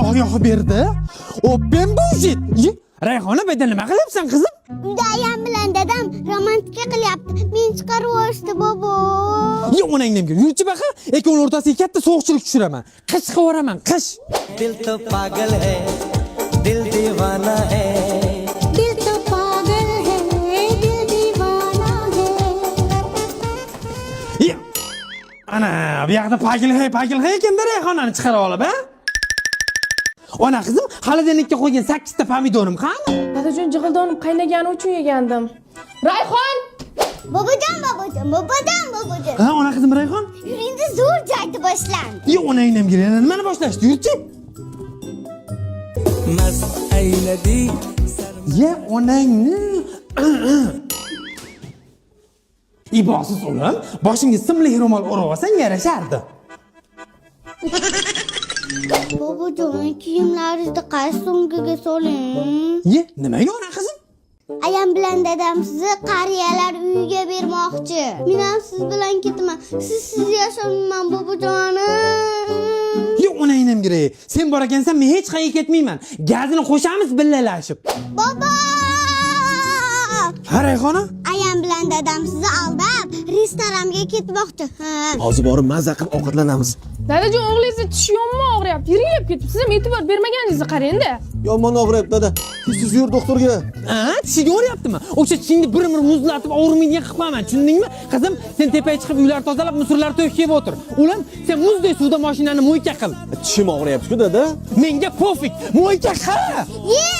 Oyoq berdi. Open bullshit. Rayhona beda nima qilyapsan qizim? Uyda ayam bilan dadam romantika qilyapti. Men chiqarib yuborishdi bobo. Onangdan gir. Yurchi baqa, ikkovi o'rtasiga katta sovuqchilik tushiraman. Qish qilib qish. दिल तो पागल है दिल दीवाना है Dil to pagal hai, dil diwana hai. Ana, bu yoqda pagil ekanda Rayhonani chiqarib olib, ha? Ona qizim, xolodilnikka qo'ygan 8 ta pomidorim qani? Dadajon jig'ildonim qaynagani uchun yegandim. Rayhon! Bobojon. Ha, ona qizim Rayhon? Yuringda zo'r joyda boshlandi. Onangdan gir. Yana nimani boshlashdi? Yurchi. मस्त आई नदी Onangni. Ibosiz o'g'lim, boshingga simli ro'mol o'rab olsang yarashardi. Bobojon, kiyimlaringizni qaysi so'mkaga soling? Nimaga ona qizim? Ayam bilan dadam sizni qariyalar uyiga bermoqchi. Men ham siz bilan ketaman. Siz yashamayman bobojonim. Onangdan gir. Sen bor ekansan, men hech qayerga ketmayman. Gazini qo'shamiz billalashib. Bobo! Ha, Rayhona? Ayam bilan dadam sizni aldab restoranga ketmoqchi. Hozir borib mazza qilib ovqatlanamiz. Dadajon o'g'lingizni tishi yomon og'riyapti. Yiringlab ketibdi. Siz ham e'tibor bermaganingizni qarang-da. Yomon og'riyapti dada. Siz yur doktorga. Ha, tishiga o'ryaptimi? O'sha tishingni bir-bir muzlatib og'rimaydigan qilib qo'yaman, tushundingmi? Qizim, sen tepaga chiqib uylar tozalab, musorlar to'kib kelib o'tir. O'g'lim, sen muzdek suvda mashinani mo'yka qil. Tishim og'riyapti-ku dada. Menga pofik, mo'yka qil. Yes!